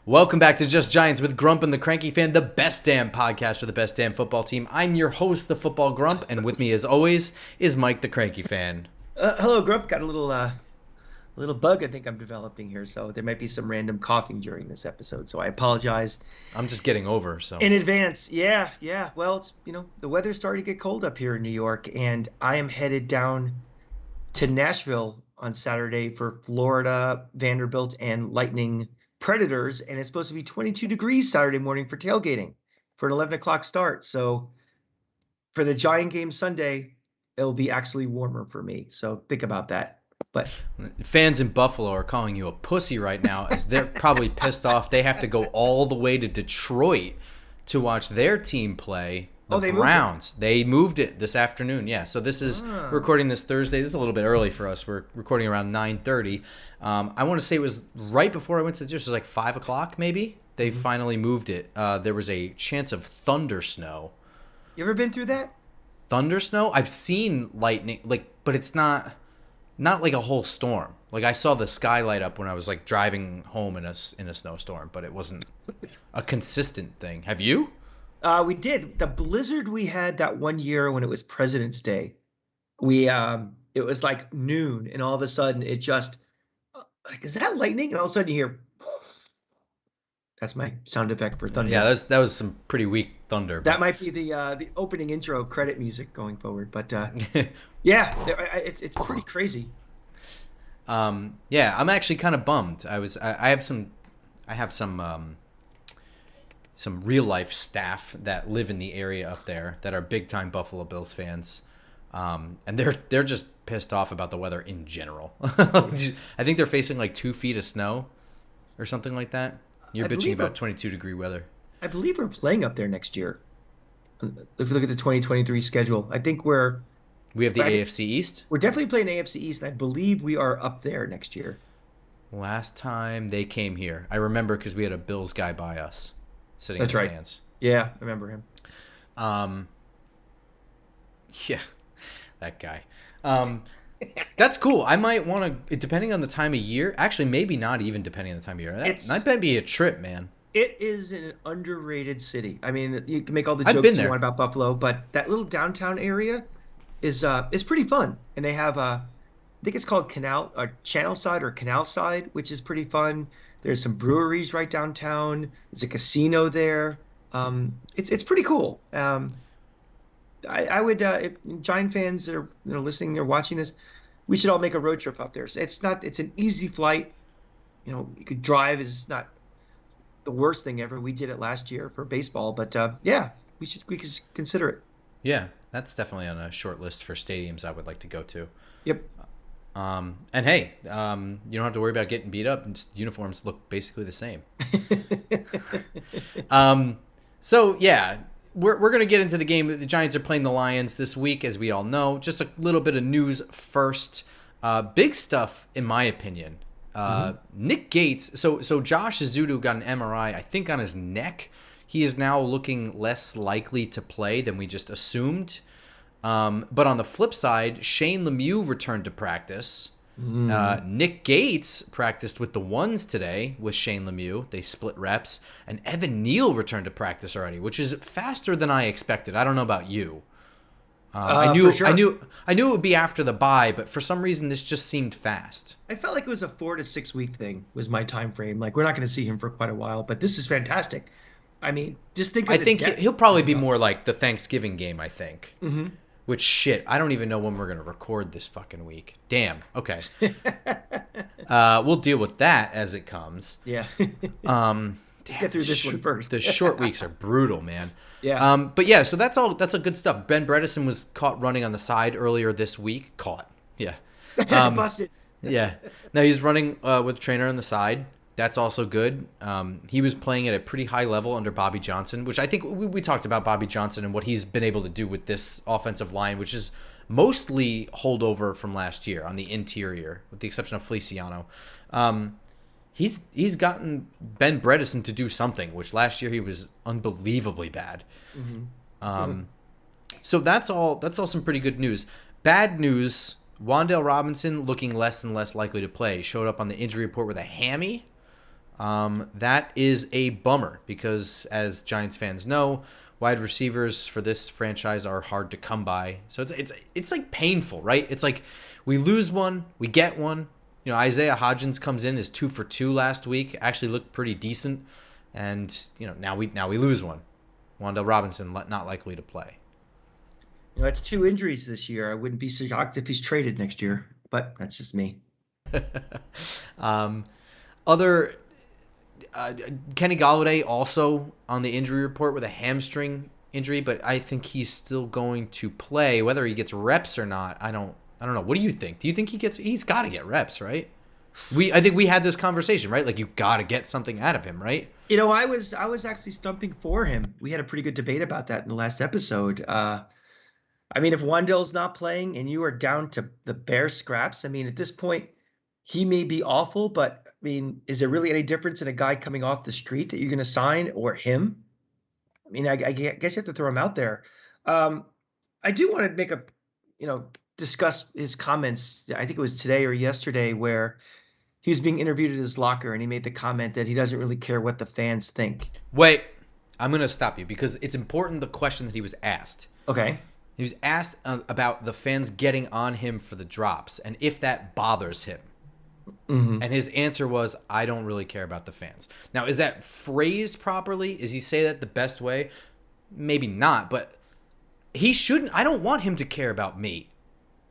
Welcome back to Just Giants with Grump and the Cranky Fan, the best damn podcast for the best damn football team. I'm your host, the Football Grump, and with me, as always, is Mike, the Cranky Fan. Hello, Grump. Got a little bug I think I'm developing here, so there might be some random coughing during this episode. So I apologize I'm just getting over, so. in advance. Yeah, yeah. Well, it's the weather's starting to get cold up here in New York, and I am headed down to Nashville on Saturday for Florida Vanderbilt and Lightning Predators, and it's supposed to be 22 degrees Saturday morning for tailgating for an 11 o'clock start. So for the Giant game Sunday, it'll be actually warmer for me. So think about that. But Fans in Buffalo are calling you a pussy right now as they're probably pissed off. They have to go all the way to Detroit to watch their team play. The Browns. They moved it this afternoon. Yeah, so this is we're recording this Thursday. This is a little bit early for us. We're recording around 9:30. I want to say it was right before I went to the gym. It was like 5 o'clock maybe. They finally moved it. There was a chance of thunder snow. You ever been through that? Thunder snow? I've seen lightning, but it's not like a whole storm. Like I saw the sky light up when I was like driving home in a snowstorm, but it wasn't a consistent thing. Have you? We did. The blizzard we had that one year when it was President's Day, it was like noon, and all of a sudden it just like, is that lightning? And all of a sudden you hear, that's my sound effect for thunder. Yeah, that was some pretty weak thunder. That might be the opening intro credit music going forward. But yeah, it's pretty crazy. Yeah, I'm actually kind of bummed. I have some real life staff that live in the area up there that are big time Buffalo Bills fans, and they're just pissed off about the weather in general. I think they're facing like 2 feet of snow or something like that. You're bitching about 22-degree weather. I believe we're playing up there next year. If you look at the 2023 schedule, I think we have the AFC East. We're definitely playing AFC East. And I believe we are up there next year. Last time they came here, I remember because we had a Bills guy by us sitting That's in the right. stands. Yeah, I remember him. Yeah, that guy. That's cool. I might want to, depending on the time of year. Actually, maybe not even depending on the time of year. That might be a trip, man. It is an underrated city. I mean, you can make all the jokes you want about Buffalo, but that little downtown area is pretty fun. And they have I think it's called Channel Side or Canal Side, which is pretty fun. There's some breweries right downtown. There's a casino there. It's pretty cool. I would if Giant fans that are listening or watching this, we should all make a road trip up there. So it's an easy flight. You could drive. Is not the worst thing ever. We did it last year for baseball, but yeah, we could consider it. Yeah, that's definitely on a short list for stadiums I would like to go to. Yep. And hey, you don't have to worry about getting beat up. Uniforms look basically the same. So yeah, we're going to get into the game. The Giants are playing the Lions this week, as we all know. Just a little bit of news first. Big stuff, in my opinion. Nick Gates. So Josh Azudu got an MRI, I think, on his neck. He is now looking less likely to play than we just assumed. But on the flip side, Shane Lemieux returned to practice. Nick Gates practiced with the ones today with Shane Lemieux. They split reps. And Evan Neal returned to practice already, which is faster than I expected. I don't know about you. I knew it would be after the bye, but for some reason this just seemed fast. I felt like it was a 4 to 6 week thing was my time frame. Like, we're not going to see him for quite a while, but this is fantastic. I mean, just think of I think he'll probably be more like the Thanksgiving game, I think. Mm-hmm. Which, shit, I don't even know when we're going to record this fucking week. Damn. Okay. We'll deal with that as it comes. Yeah. Damn, get through this one first. The short weeks are brutal, man. Yeah. But yeah, so that's a good stuff. Ben Bredesen was caught running on the side earlier this week. Caught. Yeah. Busted. Yeah. Now he's running with a trainer on the side. That's also good. He was playing at a pretty high level under Bobby Johnson, which I think we talked about Bobby Johnson and what he's been able to do with this offensive line, which is mostly holdover from last year on the interior, with the exception of Feliciano. He's gotten Ben Bredesen to do something, which last year he was unbelievably bad. Mm-hmm. So that's all some pretty good news. Bad news, Wan'Dale Robinson looking less and less likely to play. Showed up on the injury report with a hammy. That is a bummer because, as Giants fans know, wide receivers for this franchise are hard to come by. So it's like painful, right? It's like we lose one, we get one. Isaiah Hodgins comes in, is 2 for 2 last week. Actually looked pretty decent, and now we lose one. Wan'Dale Robinson not likely to play. That's 2 injuries this year. I wouldn't be shocked if he's traded next year, but that's just me. Other Kenny Golladay also on the injury report with a hamstring injury, but I think he's still going to play. Whether he gets reps or not, I don't know. What do you think? Do you think he's got to get reps, right? I think we had this conversation, right? Like, you got to get something out of him, right? I was actually stumping for him. We had a pretty good debate about that in the last episode. If Wan'Dale's not playing and you are down to the bare scraps, at this point, he may be awful, but is there really any difference in a guy coming off the street that you're going to sign or him? I guess you have to throw him out there. I do want to make discuss his comments. I think it was today or yesterday where he was being interviewed at his locker and he made the comment that he doesn't really care what the fans think. Wait, I'm going to stop you because it's important, the question that he was asked. Okay. He was asked about the fans getting on him for the drops and if that bothers him. Mm-hmm. And his answer was, I don't really care about the fans. Now, is that phrased properly? Is he say that the best way? Maybe not, but he shouldn't. I don't want him to care about me.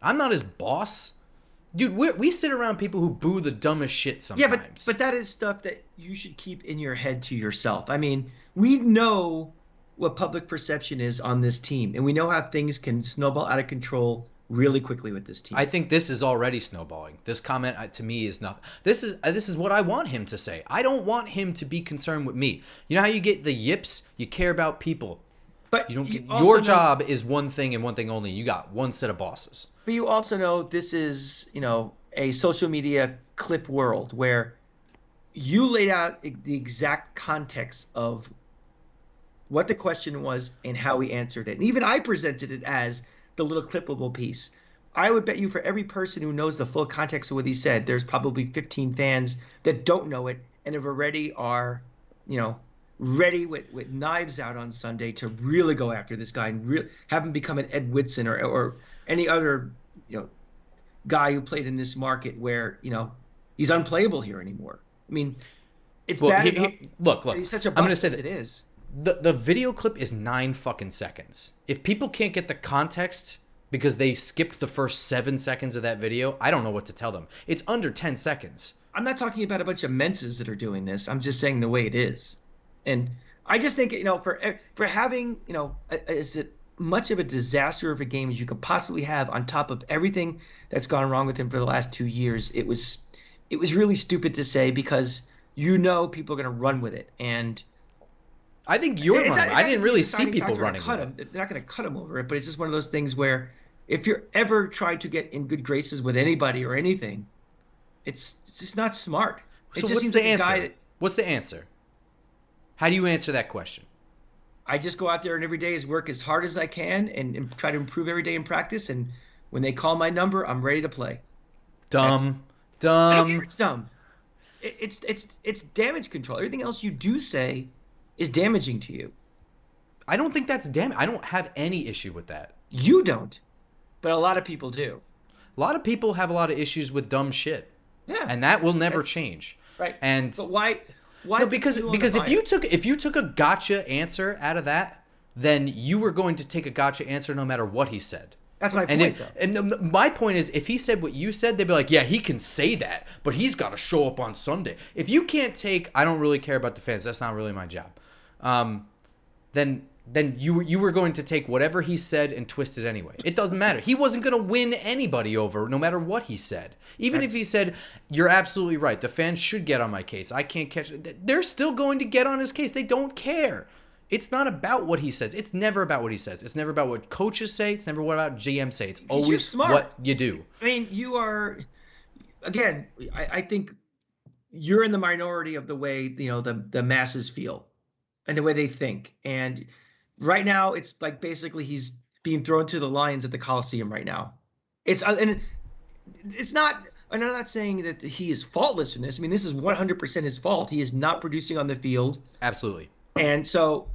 I'm not his boss. Dude, we sit around people who boo the dumbest shit sometimes. Yeah, but that is stuff that you should keep in your head to yourself. We know what public perception is on this team, and we know how things can snowball out of control really quickly with this team. I think this is already snowballing. This comment to me is not. This is what I want him to say. I don't want him to be concerned with me. You know how you get the yips? You care about people. But you don't get, your job is one thing and one thing only. You got one set of bosses. But you also know this is, a social media clip world where you laid out the exact context of what the question was and how he answered it. And even I presented it as the little clippable piece. I would bet you for every person who knows the full context of what he said, there's probably 15 fans that don't know it and have already are, ready with knives out on Sunday to really go after this guy and have him become an Ed Whitson or any other, guy who played in this market where, he's unplayable here anymore. It's bad. Look, he's such a bust. I'm going to say that it is. The video clip is 9 fucking seconds. If people can't get the context because they skipped the first 7 seconds of that video, I don't know what to tell them. It's under 10 seconds. I'm not talking about a bunch of menses that are doing this. I'm just saying the way it is. And I just think, for having, as much of a disaster of a game as you could possibly have on top of everything that's gone wrong with him for the last 2 years, it was really stupid to say because people are going to run with it. And I think you're running. I didn't really see people running with it. They're not going to cut him over it, but it's just one of those things where if you're ever trying to get in good graces with anybody or anything, it's just not smart. So what's the answer? What's the answer? How do you answer that question? I just go out there and every day is work as hard as I can and try to improve every day in practice. And when they call my number, I'm ready to play. Dumb. I don't care if it's dumb. It's damage control. Everything else you do say is damaging to you. I don't think that's damage. I don't have any issue with that. You don't, but a lot of people do. A lot of people have a lot of issues with dumb shit. Yeah. And that will never change. Right. And but why? No, because if you took a gotcha answer out of that, then you were going to take a gotcha answer no matter what he said. That's my point, though. And my point is, if he said what you said, they'd be like, yeah, he can say that, but he's got to show up on Sunday. If you can't take, I don't really care about the fans, that's not really my job, then you were going to take whatever he said and twist it anyway. It doesn't matter. He wasn't going to win anybody over no matter what he said. Even if he said, you're absolutely right, the fans should get on my case, I can't catch it, they're still going to get on his case. They don't care. It's not about what he says. It's never about what he says. It's never about what coaches say. It's never what about GM say. It's always what you do. You are, again, I think you're in the minority of the way, the masses feel and the way they think. And right now, it's like basically he's being thrown to the lions at the Coliseum right now. It's not and I'm not saying that he is faultless in this. I mean, this is 100% his fault. He is not producing on the field. Absolutely. And so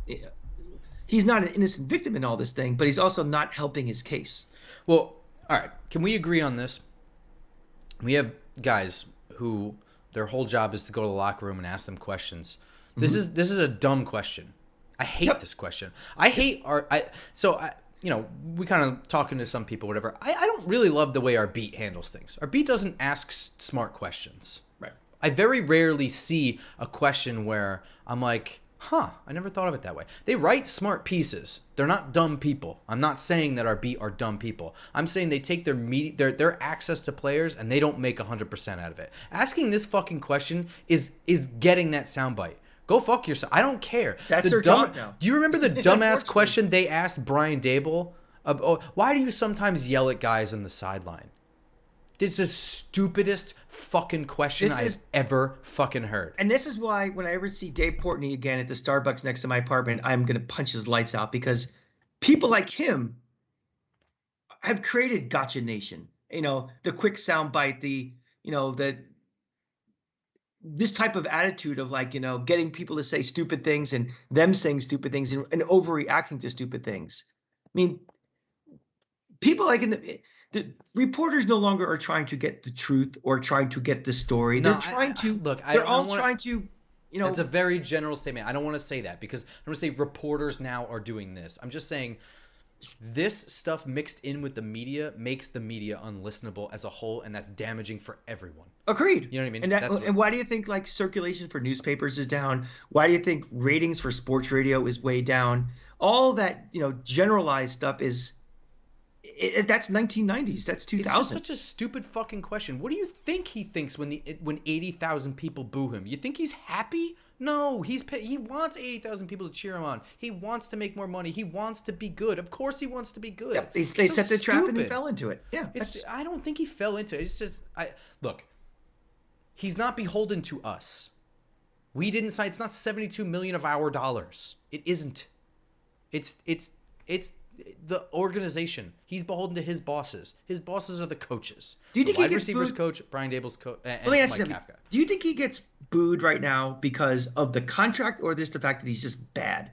he's not an innocent victim in all this thing, but he's also not helping his case. Well, all right. Can we agree on this? We have guys who their whole job is to go to the locker room and ask them questions. This is a dumb question. I hate this question. I hate we kind of talking to some people, whatever. I don't really love the way our beat handles things. Our beat doesn't ask smart questions. Right. I very rarely see a question where I'm like, I never thought of it that way. They write smart pieces. They're not dumb people. I'm not saying that our beat are dumb people. I'm saying they take their access to players and they don't make 100% out of it. Asking this fucking question is getting that soundbite. Go fuck yourself. I don't care. That's their job now. Do you remember the dumbass question they asked Brian Dable? Why do you sometimes yell at guys on the sideline? This is the stupidest fucking question I've ever fucking heard. And this is why when I ever see Dave Portnoy again at the Starbucks next to my apartment, I'm going to punch his lights out, because people like him have created Gotcha Nation. The quick soundbite, this type of attitude of getting people to say stupid things and them saying stupid things and overreacting to stupid things. I mean, people like the reporters no longer are trying to get the truth or trying to get the story. They're trying to look. They're all trying to. That's a very general statement. I don't want to say that, because I'm going to say reporters now are doing this. I'm just saying this stuff mixed in with the media makes the media unlistenable as a whole, and that's damaging for everyone. Agreed. You know what I mean? And why do you think circulation for newspapers is down? Why do you think ratings for sports radio is way down? All that generalized stuff is. That's 1990s. That's 2000. It's just such a stupid fucking question. What do you think he thinks when 80,000 people boo him? You think he's happy? No, he wants 80,000 people to cheer him on. He wants to make more money. He wants to be good. Of course, he wants to be good. Yep, they set the trap and he fell into it. Yeah, I don't think he fell into it. It's just look. He's not beholden to us. We didn't sign. It's not $72 million of our dollars. It isn't. It's the organization. He's beholden to his bosses. His bosses are the coaches. Do you think the wide receivers coach, Brian Dable's coach, and Mike Kafka. Do you think he gets booed right now because of the contract, or just the fact that he's just bad?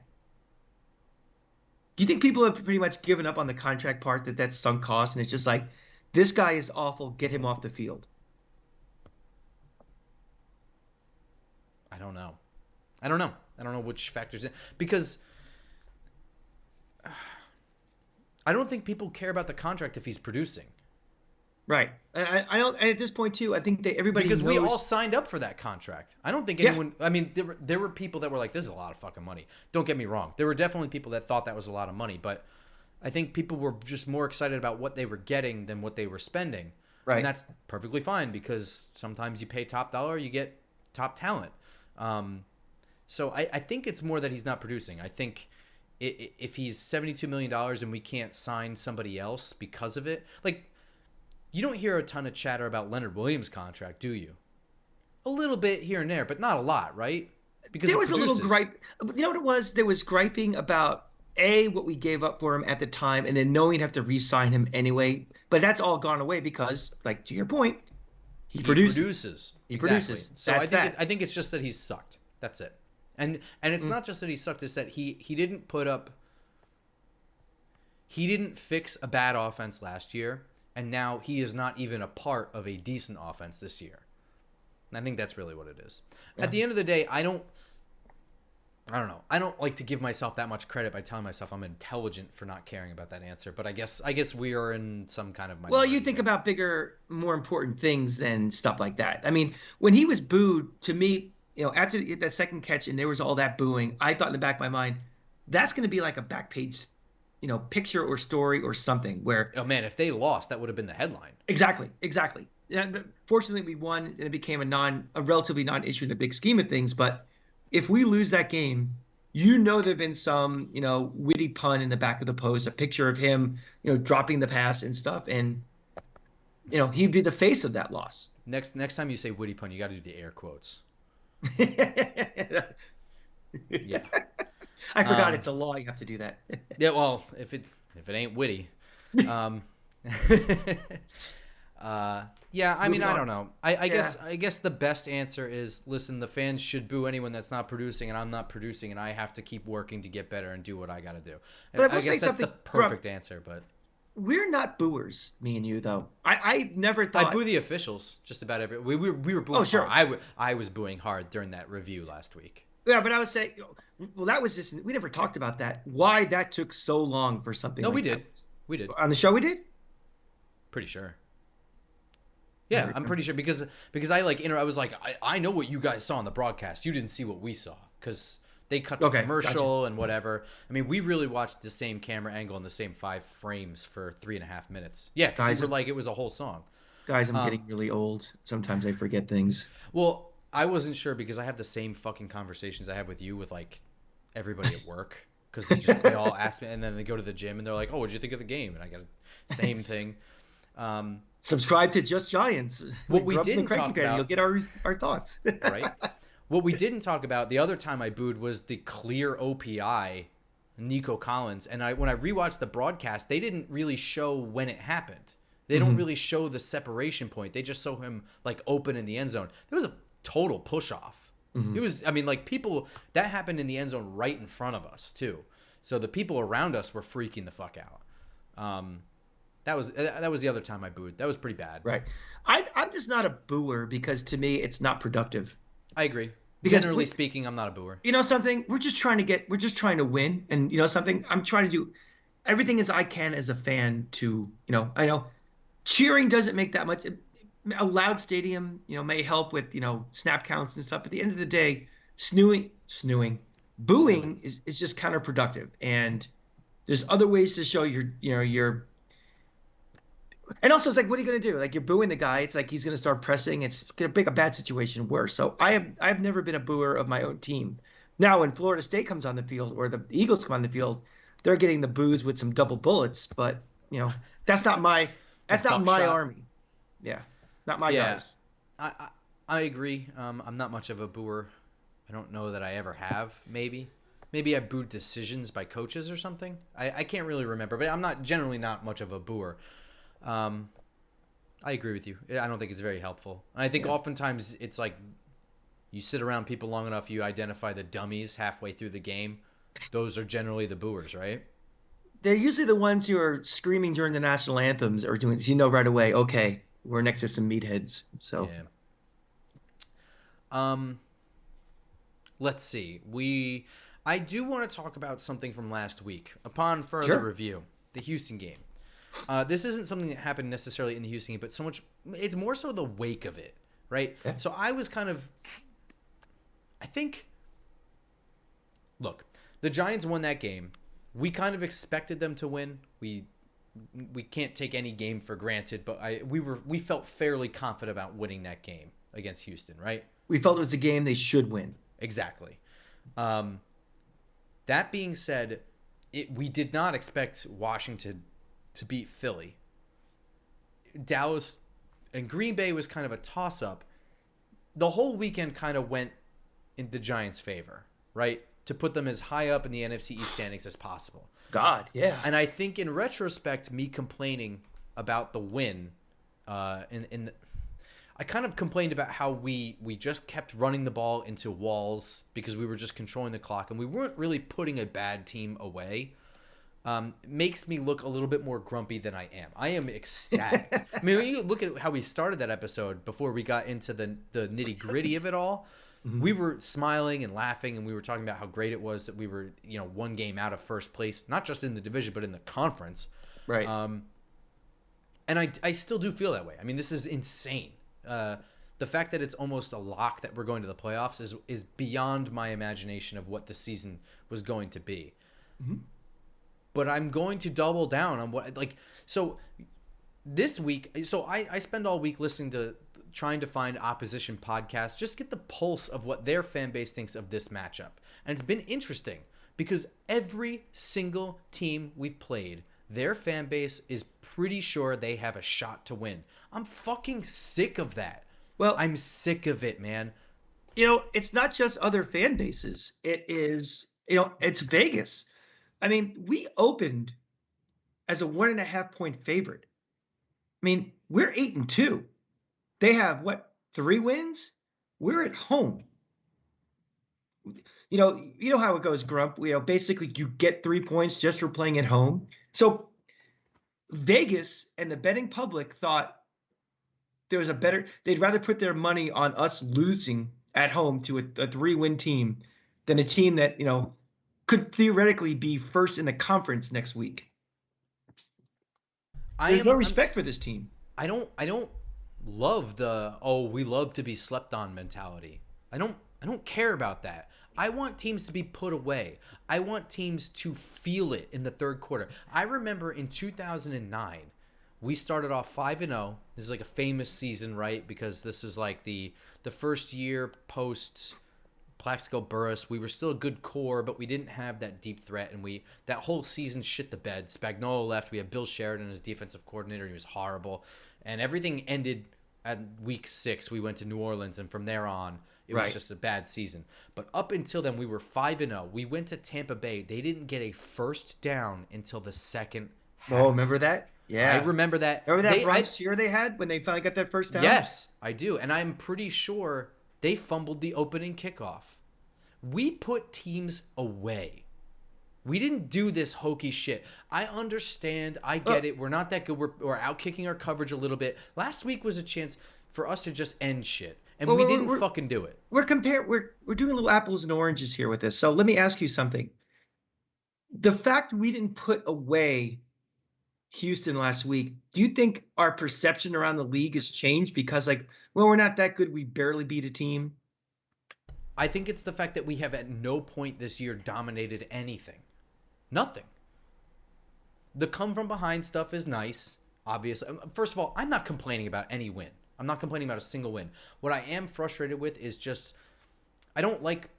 Do you think people have pretty much given up on the contract part, that's sunk cost, and it's just like, this guy is awful, get him off the field? I don't know. I don't know which factors in, because I don't think people care about the contract if he's producing. Right. I don't. At this point too, I think that everybody because knows. We all signed up for that contract. I don't think anyone. I mean, there were people that were like, "This is a lot of fucking money." Don't get me wrong. There were definitely people that thought that was a lot of money, but I think people were just more excited about what they were getting than what they were spending. Right. And that's perfectly fine, because sometimes you pay top dollar, you get top talent. So I think it's more that he's not producing. I think if he's $72 million and we can't sign somebody else because of it, like, you don't hear a ton of chatter about Leonard Williams' contract, do you? A little bit here and there, but not a lot, right? Because there was a little gripe. You know what it was? There was griping about what we gave up for him at the time, and then knowing we'd have to re-sign him anyway. But that's all gone away because, like, to your point, he produces. He produces. So I think it's just that he's sucked. That's it. And it's not just that he sucked. It's that he didn't put up. He didn't fix a bad offense last year, and now he is not even a part of a decent offense this year. And I think that's really what it is. Yeah. At the end of the day, I don't know. I don't like to give myself that much credit by telling myself I'm intelligent for not caring about that answer. But I guess we are in some kind of minority. Well, you think about bigger, more important things than stuff like that. I mean, when he was booed, to me, after that second catch and there was all that booing, I thought in the back of my mind, that's going to be like a back page, picture or story or something where. Oh man, if they lost, that would have been the headline. Exactly. And fortunately, we won, and it became a relatively non-issue in the big scheme of things. But if we lose that game, there've been some, witty pun in the back of the post, a picture of him, dropping the pass and stuff, and he'd be the face of that loss. Next time you say witty pun, you got to do the air quotes. Yeah. I forgot it's a law. You have to do that. Yeah, well, if it ain't witty. Yeah, I mean, Moving I on. don't know. I guess the best answer is, listen, the fans should boo anyone that's not producing, and I'm not producing, and I have to keep working to get better and do what I got to do. And But I I will say guess that's the something, Grump. perfect answer, but We're not booers, me and you, though. I never I thought. boo the officials just about every. We were Oh, booing hard. sure. I was booing hard during that review last week. Yeah, but I would say, well, that was just, we never talked about that. Why that took so long for something No, we like that. did. We did. On the show we did? Pretty sure. I Yeah, don't I'm remember. pretty sure because I like I was like I know what you guys saw on the broadcast. You didn't see what we saw because they cut to Okay, gotcha. commercial and whatever. I mean, we really watched the same camera angle and the same 5 frames for 3.5 minutes. Yeah, because you Guys, were like it was a whole song. guys, I'm getting really old. Sometimes I forget things. Well, I wasn't sure because I have the same fucking conversations I have with you with like everybody at work because they all ask me and then they go to the gym and they're like, "Oh, what'd you think of the game?" And I got the same thing. Subscribe to Just Giants. What we Grump and the didn't Cranky talk Band, about, you'll get our thoughts. right? What we didn't talk about the other time I booed was the clear OPI, Nico Collins. And when I rewatched the broadcast, they didn't really show when it happened. They don't really show the separation point. They just show him like open in the end zone. There was a total push off. It was, I mean, like people that happened in the end zone right in front of us too. So the people around us were freaking the fuck out. That was the other time I booed. That was pretty bad. Right. I'm just not a booer because to me it's not productive. I agree. Because Generally speaking, I'm not a booer. you know something, we're just trying to win, and you know something, I'm trying to do everything as I can as a fan to, I know cheering doesn't make that much. A loud stadium, may help with, snap counts and stuff. But at the end of the day, booing is just counterproductive. And there's other ways to show your. And also, it's like, what are you going to do? Like, you're booing the guy. It's like he's going to start pressing. It's going to make a bad situation worse. So I've never been a booer of my own team. Now, when Florida State comes on the field or the Eagles come on the field, they're getting the boos with some double bullets. But that's not my army. Yeah, not my guys. I agree. I'm not much of a booer. I don't know that I ever have. Maybe I booed decisions by coaches or something. I can't really remember, but I'm not generally not much of a booer. I agree with you. I don't think it's very helpful. And I think oftentimes it's like you sit around people long enough, you identify the dummies halfway through the game. Those are generally the booers, right? They're usually the ones who are screaming during the national anthems or doing, right away, okay, we're next to some meatheads. So, let's see. I do want to talk about something from last week upon further review, the Houston game. This isn't something that happened necessarily in the Houston game, but it's more so the wake of it, right? Yeah. So I was look, the Giants won that game. We kind of expected them to win. We can't take any game for granted, but we felt fairly confident about winning that game against Houston, right? We felt it was a game they should win. Exactly. That being said, we did not expect Washington to beat Philly. Dallas and Green Bay was kind of a toss-up. The whole weekend kind of went in the Giants' favor, right? To put them as high up in the NFC East standings as possible. God, yeah. And I think in retrospect, me complaining about the win, I kind of complained about how we just kept running the ball into walls because we were just controlling the clock and we weren't really putting a bad team away. Makes me look a little bit more grumpy than I am. I am ecstatic. I mean, when you look at how we started that episode before we got into the nitty gritty of it all, we were smiling and laughing and we were talking about how great it was that we were, one game out of first place, not just in the division, but in the conference. Right. And I still do feel that way. I mean, this is insane. The fact that it's almost a lock that we're going to the playoffs is beyond my imagination of what the season was going to be. Mm-hmm. But I'm going to double down on so this week. So I spend all week listening to trying to find opposition podcasts, just get the pulse of what their fan base thinks of this matchup. And it's been interesting because every single team we've played, their fan base is pretty sure they have a shot to win. I'm fucking sick of that. Well, I'm sick of it, man. It's not just other fan bases. It is, it's Vegas. I mean, we opened as a 1.5 point favorite. I mean, We're 8-2. They have what, 3 wins? We're at home. You know how it goes, Grump. Basically you get 3 points just for playing at home. So Vegas and the betting public thought there was they'd rather put their money on us losing at home to a 3-win team than a team that, could theoretically be first in the conference next week. There's no respect for this team. I don't love we love to be slept on mentality. I don't care about that. I want teams to be put away. I want teams to feel it in the third quarter. I remember in 2009, we started off 5-0. This is like a famous season, right? Because this is like the first year post Plaxico Burress. We were still a good core, but we didn't have that deep threat, and that whole season shit the bed. Spagnuolo left. We had Bill Sheridan as defensive coordinator. He was horrible, and everything ended at week 6. We went to New Orleans, and from there on, it was just a bad season. But up until then, we were 5-0. We went to Tampa Bay. They didn't get a first down until the second half. Oh, remember that? Yeah. I remember that. Remember that Bronx cheer they had when they finally got that first down? Yes, I do. And I'm pretty sure they fumbled the opening kickoff. We put teams away. We didn't do this hokey shit. I understand. I get it. We're not that good. We're out-kicking our coverage a little bit. Last week was a chance for us to just end shit. And we didn't fucking do it. We're doing little apples and oranges here with this. So let me ask you something. The fact we didn't put away Houston last week, do you think our perception around the league has changed because we're not that good, we barely beat a team? I think it's the fact that we have at no point this year dominated anything. Nothing. The come from behind stuff is nice, obviously. First of all, I'm not complaining about any win. I'm not complaining about a single win. What I am frustrated with is just I don't like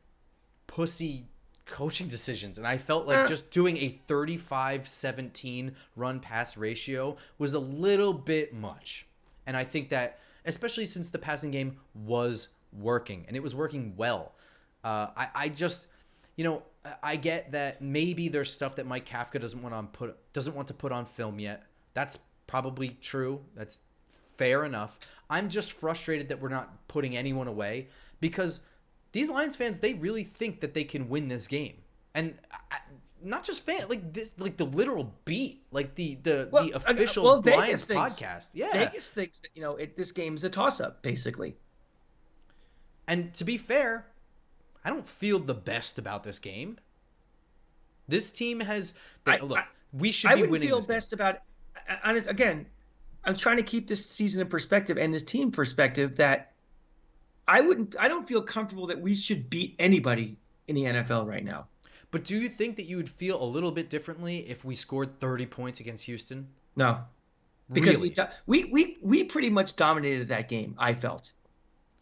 pussy coaching decisions. And I felt like just doing a 35-17 run-pass ratio was a little bit much. And I think that, especially since the passing game was working, and it was working well, I just, I get that maybe there's stuff that Mike Kafka doesn't want to put on film yet. That's probably true. That's fair enough. I'm just frustrated that we're not putting anyone away because these Lions fans, they really think that they can win this game. And not just fans, like the literal beat, like the official Lions podcast. Yeah. Vegas thinks that, this game's a toss-up, basically. And to be fair, I don't feel the best about this game. This team has we should be winning. I wouldn't feel best about it. Again, I'm trying to keep this season in perspective and this team perspective that I don't feel comfortable that we should beat anybody in the NFL right now. But do you think that you would feel a little bit differently if we scored 30 points against Houston? No. Because really? we pretty much dominated that game, I felt.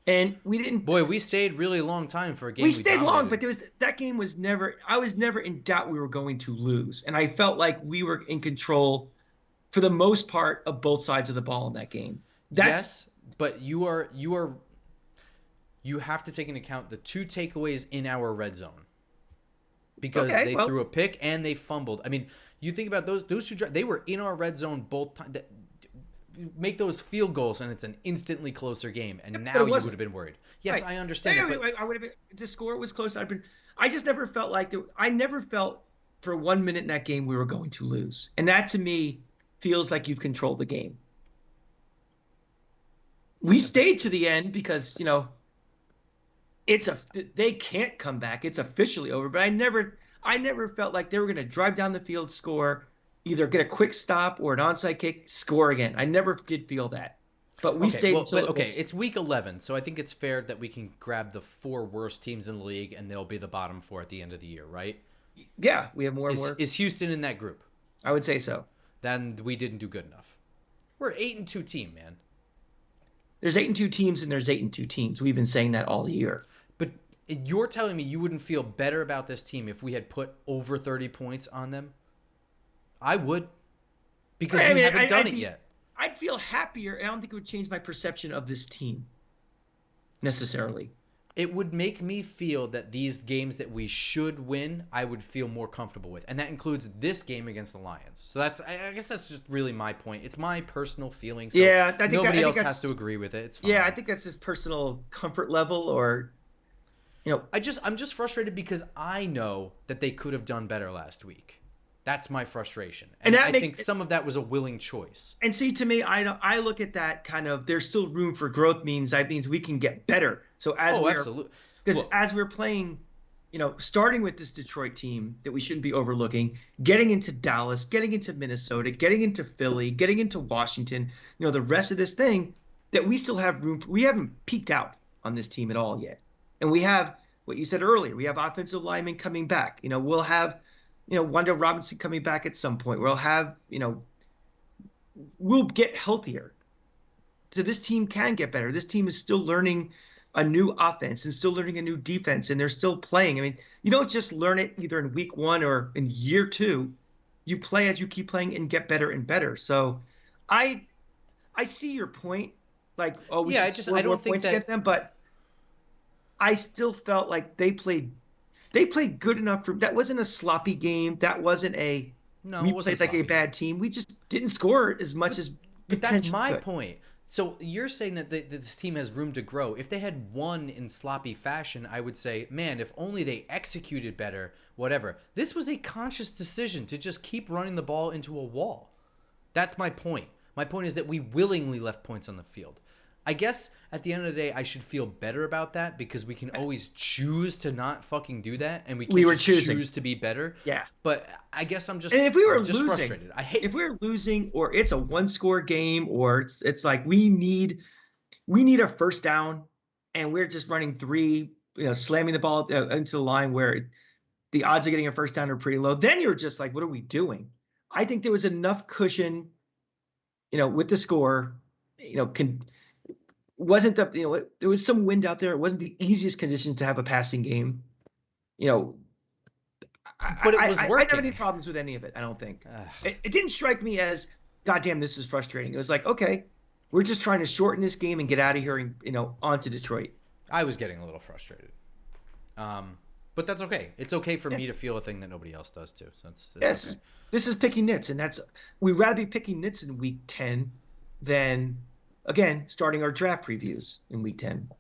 And we didn't. Boy, we stayed really long time for a game. We stayed long, but that game was never. I was never in doubt we were going to lose, and I felt like we were in control, for the most part, of both sides of the ball in that game. Yes, but you have to take into account the 2 takeaways in our red zone, because they threw a pick and they fumbled. I mean, you think about those 2. They were in our red zone both times. Make those field goals and it's an instantly closer game, and now you would have been worried. Yes, right. I understand. I would have been. The score was close. I just never felt like I never felt for 1 minute in that game we were going to lose, and that to me feels like you've controlled the game. We stayed to the end because they can't come back. It's officially over. But I never felt like they were going to drive down the field, score, either get a quick stop or an onside kick, score again. I never did feel that. But we stayed until it's week 11, so I think it's fair that we can grab the 4 worst teams in the league, and they'll be the bottom 4 at the end of the year, right? Yeah, we have more and more. Is Houston in that group? I would say so. Then we didn't do good enough. We're an 8-2 team, man. There's 8-2 teams, and there's 8-2 teams. We've been saying that all year. But you're telling me you wouldn't feel better about this team if we had put over 30 points on them? I would, because we haven't done it yet. I'd feel happier. I don't think it would change my perception of this team necessarily. it would make me feel that these games that we should win, I would feel more comfortable with. And that includes this game against the Lions. So I guess that's just really my point. It's my personal feeling. So yeah, nobody else has to agree with it. It's fine. Yeah, I think that's his personal comfort level, or, I'm just frustrated because I know that they could have done better last week. That's my frustration. And I think some of that was a willing choice. And see, to me, I look at that kind of, there's still room for growth means we can get better. So absolutely. Because as we're playing, starting with this Detroit team that we shouldn't be overlooking, getting into Dallas, getting into Minnesota, getting into Philly, getting into Washington, the rest of this thing, that we still have room. We haven't peaked out on this team at all yet. And we have what you said earlier. We have offensive linemen coming back. We'll have Wanda Robinson coming back at some point. We'll have, we'll get healthier. So this team can get better. This team is still learning a new offense and still learning a new defense, and they're still playing. I mean, you don't just learn it either in week 1 or in year 2. You play as you keep playing and get better and better. So I see your point. Like, we should score more points against them, but I still felt like they played good enough that wasn't a sloppy game. That wasn't we played like a bad team. We just didn't score as much as. But that's my point. So you're saying that this team has room to grow. If they had won in sloppy fashion, I would say, man, if only they executed better, whatever. This was a conscious decision to just keep running the ball into a wall. That's my point. My point is that we willingly left points on the field. I guess at the end of the day, I should feel better about that because we can always choose to not fucking do that, and we can't choose to be better. Yeah. But I guess I'm just, and if we were just losing, frustrated. If we were losing, or it's a 1-score game, or it's like we need a first down, and we're just running 3, slamming the ball into the line where the odds of getting a first down are pretty low. Then you're just like, what are we doing? I think there was enough cushion, with the score, wasn't there was some wind out there. It wasn't the easiest conditions to have a passing game, but it was working. I don't have any problems with any of it. I don't think it didn't strike me as, goddamn, this is frustrating. It was like, okay, we're just trying to shorten this game and get out of here and on to Detroit. I was getting a little frustrated, but that's okay. It's okay for me to feel a thing that nobody else does too. So it's okay. This is picking nits, and we'd rather be picking nits in week 10 than, again, starting our draft previews in week 10.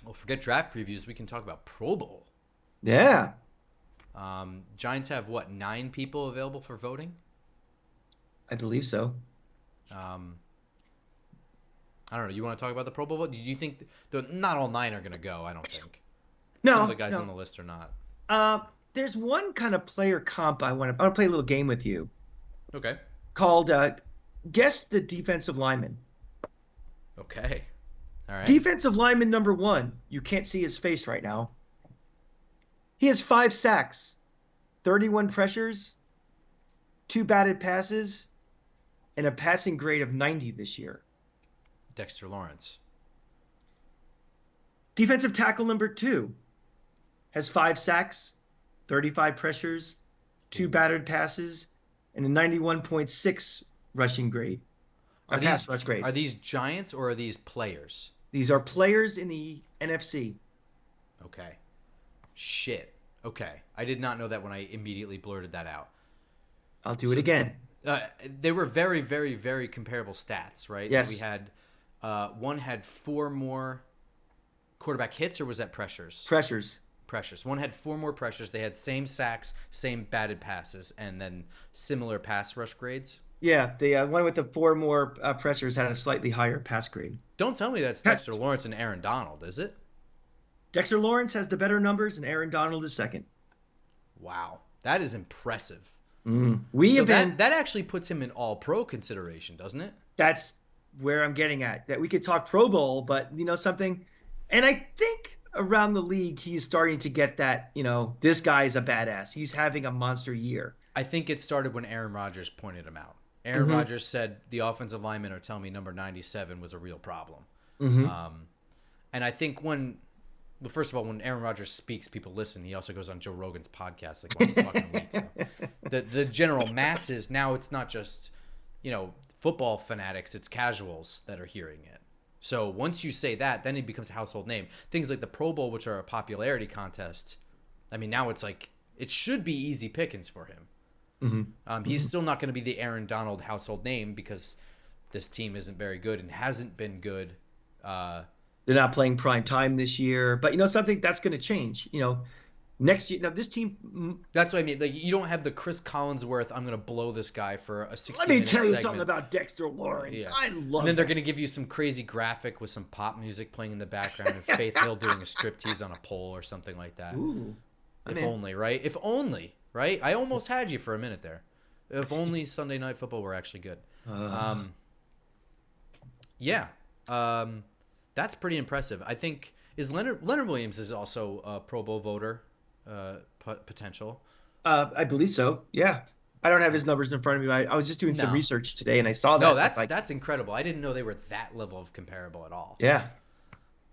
Well, forget draft previews. We can talk about Pro Bowl. Yeah. Giants have, 9 people available for voting? I believe so. I don't know. You want to talk about the Pro Bowl? Do you think not all 9 are going to go? I don't think. No. Some of the guys on the list are not. There's one kind of player comp I want to play a little game with you. Okay. Called Guess the Defensive Lineman. Okay. All right. Defensive lineman number 1. You can't see his face right now. He has 5 sacks, 31 pressures, 2 batted passes, and a passing grade of 90 this year. Dexter Lawrence. Defensive tackle number 2 has 5 sacks, 35 pressures, 2 batted passes, and a 91.6 rushing grade. Pass rush grade. Are these Giants or are these players? These are players in the NFC. Okay. Shit. Okay. I did not know that when I immediately blurted that out. I'll do it again. They were very, very, very comparable stats, right? Yes. So we had one had 4 more quarterback hits, or was that pressures? Pressures. One had 4 more pressures. They had same sacks, same batted passes, and then similar pass rush grades. Yeah, the one with the 4 more pressures had a slightly higher pass grade. Don't tell me that's Dexter Lawrence and Aaron Donald, is it? Dexter Lawrence has the better numbers, and Aaron Donald is second. Wow, that is impressive. That actually puts him in All-Pro consideration, doesn't it? That's where I'm getting at. That we could talk Pro Bowl, but something, and I think around the league he's starting to get that. This guy is a badass. He's having a monster year. I think it started when Aaron Rodgers pointed him out. Aaron Rodgers said the offensive linemen are telling me number 97 was a real problem. And I think first of all, when Aaron Rodgers speaks, people listen. He also goes on Joe Rogan's podcast like once a fucking week. So the general masses, now it's not just, football fanatics, it's casuals that are hearing it. So once you say that, then he becomes a household name. Things like the Pro Bowl, which are a popularity contest, I mean, now it's like it should be easy pickings for him. He's still not going to be the Aaron Donald household name because this team isn't very good and hasn't been good. They're not playing prime time this year, but something that's going to change. Next year, now this team. That's what I mean. Like you don't have the Chris Collinsworth. I'm going to blow this guy for a 60-minute segment. Let me tell you segment. something about Dexter Lawrence. Yeah. I love. And then they're going to give you some crazy graphic with some pop music playing in the background and Faith Hill doing a striptease on a pole or something like that. Ooh, if only, right? If only, right? I almost had you for a minute there. If only Sunday Night Football were actually good. That's pretty impressive. I think Leonard Williams is also a Pro Bowl voter potential. I believe so. Yeah, I don't have his numbers in front of me. I was just doing some research today and I saw that. No, that's incredible. I didn't know they were that level of comparable at all. Yeah.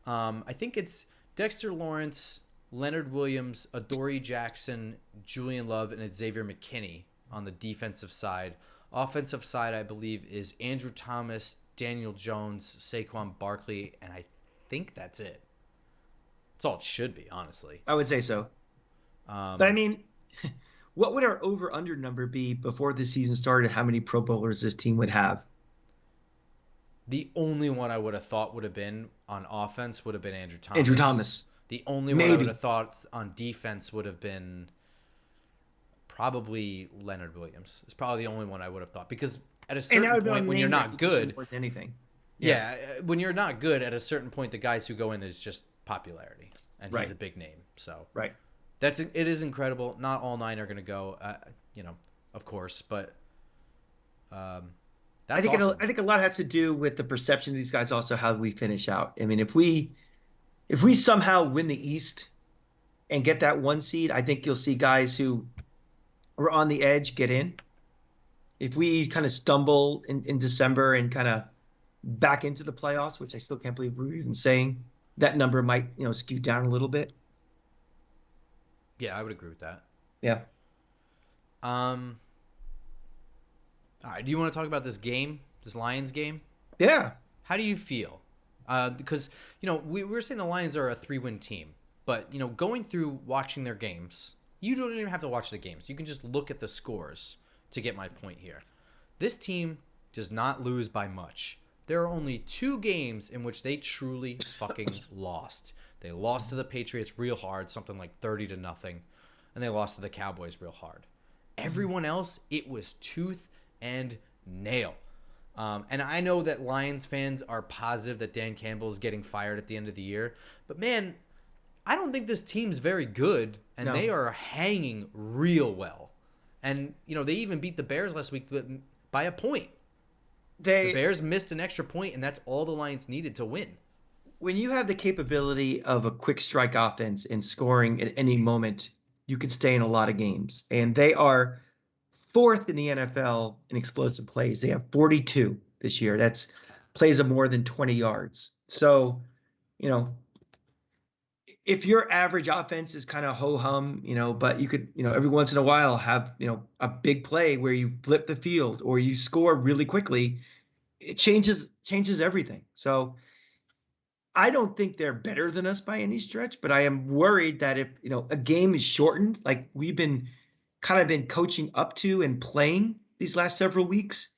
I think it's Dexter Lawrence, Leonard Williams, Adoree Jackson, Julian Love, and Xavier McKinney on the defensive side. Offensive side, I believe, is Andrew Thomas, Daniel Jones, Saquon Barkley, and I think that's it. That's all it should be, honestly. I would say so. But I mean, what would our over-under number be before the season started? How many Pro Bowlers this team would have? The only one I would have thought would have been on offense would have been Andrew Thomas. Andrew Thomas. The only one I would have thought on defense would have been probably Leonard Williams. It's probably the only one I would have thought because at a certain point when you're not good, worth anything. Yeah, when you're not good at a certain point, the guys who go in is just popularity, and he's a big name. So it is incredible. Not all 9 are going to go, of course, but that's awesome. I think a lot has to do with the perception of these guys. Also, how we finish out. I mean, if we somehow win the East and get that 1 seed, I think you'll see guys who were on the edge get in. If we kind of stumble in December and kind of back into the playoffs, which I still can't believe we're even saying, that number might skew down a little bit. Yeah, I would agree with that. Yeah. All right. Do you want to talk about this game, this Lions game? Yeah. How do you feel? Because we were saying the Lions are a 3-win team, but going through watching their games, you don't even have to watch the games. You can just look at the scores to get my point here. This team does not lose by much. There are only 2 games in which they truly fucking lost. They lost to the Patriots real hard, something like 30-0, and they lost to the Cowboys real hard. Everyone else, it was tooth and nail. And I know that Lions fans are positive that Dan Campbell is getting fired at the end of the year, but man, I don't think this team's very good, and they are hanging real well. And, they even beat the Bears last week by a point. The Bears missed an extra point, and that's all the Lions needed to win. When you have the capability of a quick strike offense and scoring at any moment, you can stay in a lot of games. And they are 4th in the NFL in explosive plays. They have 42 this year. That's plays of more than 20 yards. So, if your average offense is kind of ho-hum, but you could, every once in a while have, a big play where you flip the field or you score really quickly, it changes everything. So I don't think they're better than us by any stretch, but I am worried that if, a game is shortened, like we've been coaching up to and playing these last several weeks,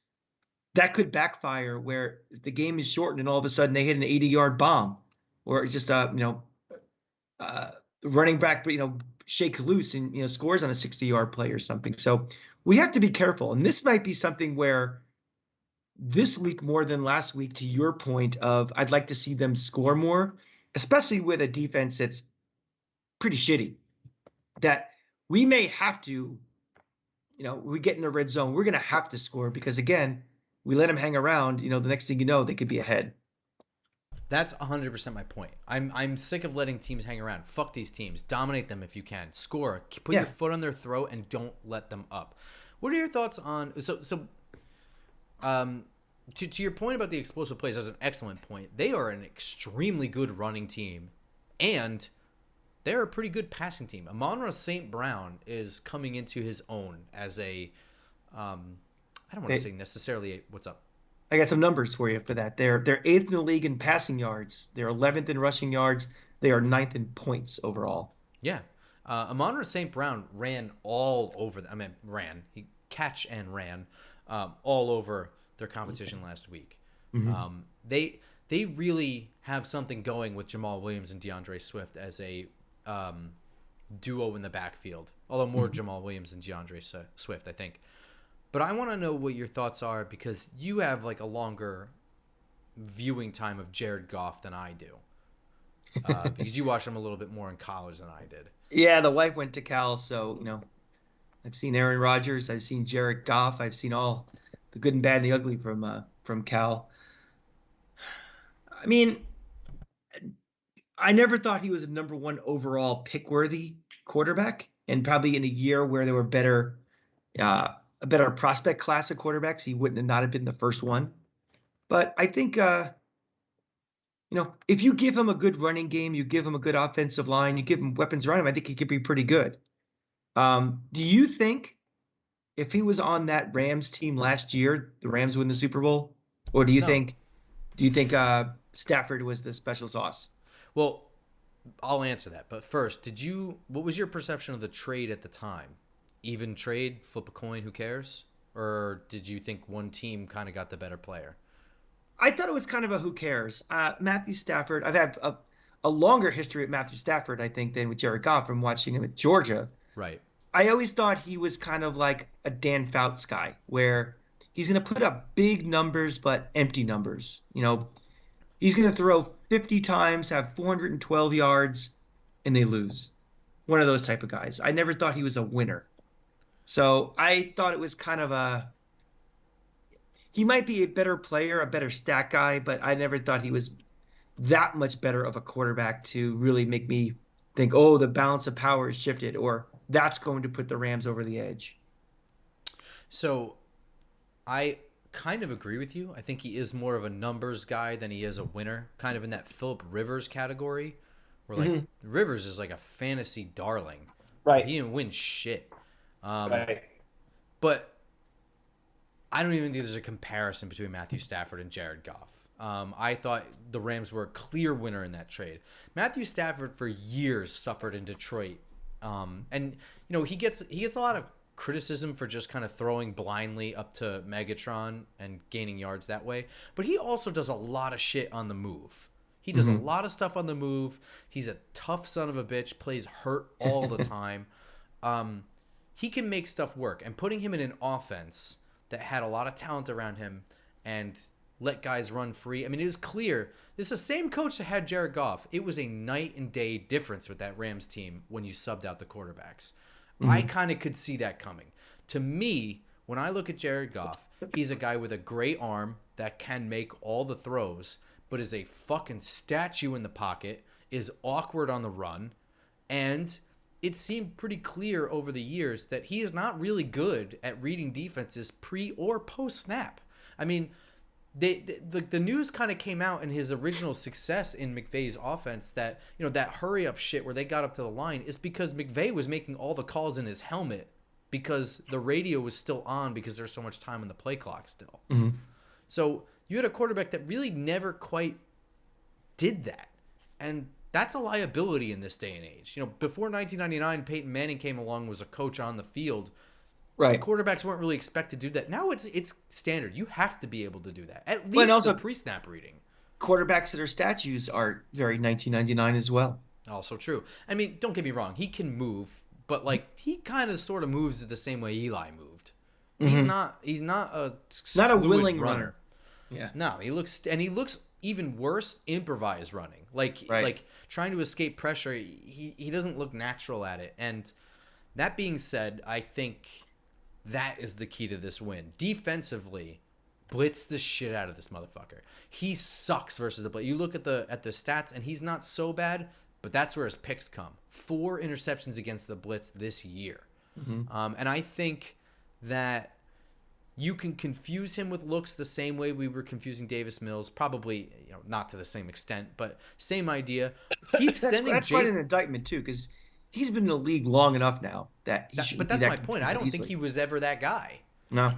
that could backfire where the game is shortened and all of a sudden they hit an 80-yard bomb or just running back, shakes loose and, scores on a 60-yard play or something. So we have to be careful. And this might be something where this week more than last week, to your point of I'd like to see them score more, especially with a defense that's pretty shitty, that we may have to, we get in the red zone, we're going to have to score because, again, we let them hang around, the next thing you know, they could be ahead. That's 100% my point. I'm sick of letting teams hang around. Fuck these teams. Dominate them if you can. Score. Put your foot on their throat and don't let them up. What are your thoughts on to your point about the explosive plays? That's an excellent point. They are an extremely good running team, and they're a pretty good passing team. Amon-Ra St. Brown is coming into his own as a I don't want to say necessarily what's up. I got some numbers for you for that. They're eighth in the league in passing yards. They're 11th in rushing yards. They are ninth in points overall. Yeah. Amon St. Brown ran all over. He catch and ran all over their competition last week. Mm-hmm. They really have something going with Jamal Williams and DeAndre Swift as a duo in the backfield. Although more Jamal Williams and DeAndre Swift, I think. But I want to know what your thoughts are because you have like a longer viewing time of Jared Goff than I do. Because you watched him a little bit more in college than I did. Yeah, the wife went to Cal, so I've seen Aaron Rodgers, I've seen Jared Goff, I've seen all the good and bad and the ugly from Cal. I mean, I never thought he was a number one overall pick-worthy quarterback, and probably in a year where there were a better prospect class of quarterbacks, he wouldn't have not have been the first one. But I think if you give him a good running game, you give him a good offensive line, you give him weapons around him, I think he could be pretty good. Do you think if he was on that Rams team last year, the Rams win the Super Bowl? Or do you think Stafford was the special sauce? Well, I'll answer that. But first, what was your perception of the trade at the time? Even trade, flip a coin, who cares? Or did you think one team kind of got the better player? I thought it was kind of a who cares. Matthew Stafford, I've had a longer history with Matthew Stafford, I think, than with Jared Goff from watching him at Georgia. Right. I always thought he was kind of like a Dan Fouts guy, where he's going to put up big numbers but empty numbers. He's going to throw 50 times, have 412 yards, and they lose. One of those type of guys. I never thought he was a winner. So I thought it was kind of he might be a better player, a better stat guy, but I never thought he was that much better of a quarterback to really make me think, oh, the balance of power has shifted, or that's going to put the Rams over the edge. So I kind of agree with you. I think he is more of a numbers guy than he is a winner, kind of in that Phillip Rivers category, where Rivers is like a fantasy darling. Right. He didn't win shit. Right. But I don't even think there's a comparison between Matthew Stafford and Jared Goff. I thought the Rams were a clear winner in that trade. Matthew Stafford for years suffered in Detroit. And he gets a lot of criticism for just kind of throwing blindly up to Megatron and gaining yards that way. But he also does a lot of shit on the move. He does a lot of stuff on the move. He's a tough son of a bitch, plays hurt all the time. He can make stuff work. And putting him in an offense that had a lot of talent around him and let guys run free. I mean, it is clear. This is the same coach that had Jared Goff. It was a night and day difference with that Rams team when you subbed out the quarterbacks. I kind of could see that coming. To me, when I look at Jared Goff, he's a guy with a great arm that can make all the throws, but is a fucking statue in the pocket, is awkward on the run, and it seemed pretty clear over the years that he is not really good at reading defenses pre or post snap. I mean, the news kind of came out in his original success in McVay's offense that that hurry up shit where they got up to the line is because McVay was making all the calls in his helmet because the radio was still on because there's so much time on the play clock still. So you had a quarterback that really never quite did that, and that's a liability in this day and age. Before 1999, Peyton Manning came along, was a coach on the field. Right. Quarterbacks weren't really expected to do that. Now it's standard. You have to be able to do that. At least also, the pre-snap reading. Quarterbacks that are statues are very 1999 as well. Also true. I mean, don't get me wrong. He can move, but he kind of sort of moves the same way Eli moved. He's not a willing runner. Yeah. No, he looks even worse improvised running. Like trying to escape pressure. He doesn't look natural at it. And that being said, I think that is the key to this win. Defensively, blitz the shit out of this motherfucker. He sucks versus the blitz. You look at the stats, and he's not so bad, but that's where his picks come. 4 interceptions against the blitz this year. And I think that you can confuse him with looks the same way we were confusing Davis Mills. Probably, not to the same extent, but same idea. Keep sending Jason. That's quite an indictment, too, because he's been in the league long enough now that he should. But that's my point. I don't think he was ever that guy. No.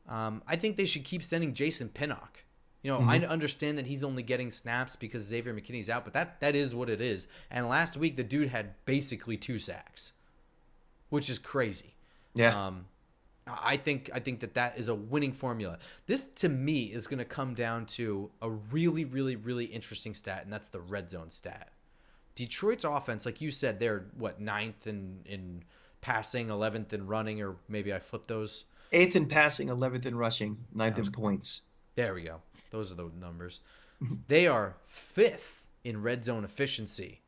I think they should keep sending Jason Pinnock. I understand that he's only getting snaps because Xavier McKinney's out, but that is what it is. And last week, the dude had basically 2 sacks, which is crazy. Yeah. I think that is a winning formula. This, to me, is going to come down to a really, really, really interesting stat, and that's the red zone stat. Detroit's offense, like you said, they're, 9th in passing, 11th in running, or maybe I flipped those. 8th in passing, 11th in rushing, 9th in points. There we go. Those are the numbers. They are 5th in red zone efficiency.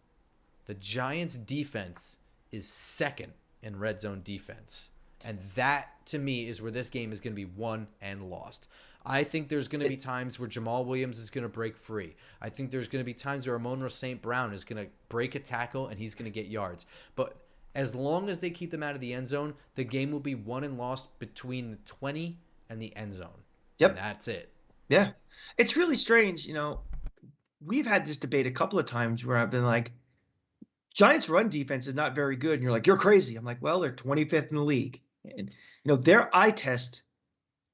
The Giants' defense is 2nd in red zone defense. And that, to me, is where this game is going to be won and lost. I think there's going to be times where Jamal Williams is going to break free. I think there's going to be times where Amon-Ra St. Brown is going to break a tackle and he's going to get yards. But as long as they keep them out of the end zone, the game will be won and lost between the 20 and the end zone. Yep. And that's it. Yeah. It's really strange. We've had this debate a couple of times where I've been like, Giants run defense is not very good. And you're like, you're crazy. I'm like, well, they're 25th in the league. And, their eye test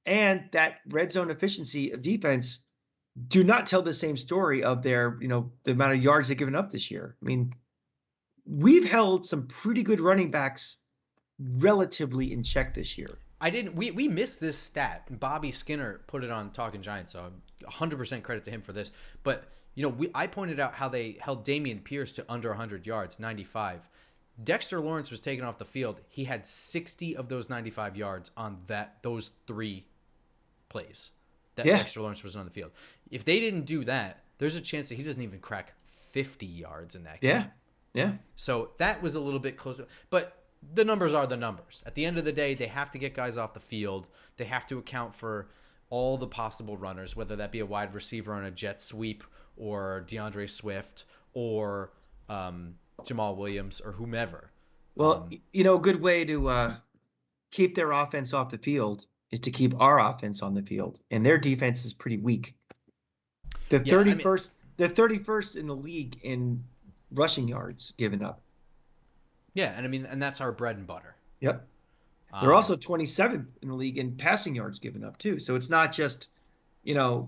and that red zone efficiency of defense do not tell the same story of their, the amount of yards they've given up this year. I mean, we've held some pretty good running backs relatively in check this year. We missed this stat. Bobby Skinner put it on Talking Giants, so 100% credit to him for this. But, I pointed out how they held Dameon Pierce to under 100 yards, 95. Dexter Lawrence was taken off the field. He had 60 of those 95 yards on those 3 plays that Dexter Lawrence was on the field. If they didn't do that, there's a chance that he doesn't even crack 50 yards in that game. Yeah. So that was a little bit closer. But the numbers are the numbers. At the end of the day, they have to get guys off the field. They have to account for all the possible runners, whether that be a wide receiver on a jet sweep or DeAndre Swift or Jamal Williams or whomever. Well, a good way to keep their offense off the field is to keep our offense on the field, and their defense is pretty weak. They're 31st in the league in rushing yards given up. Yeah, and that's our bread and butter. Yep. They're also 27th in the league in passing yards given up too. So it's not just, a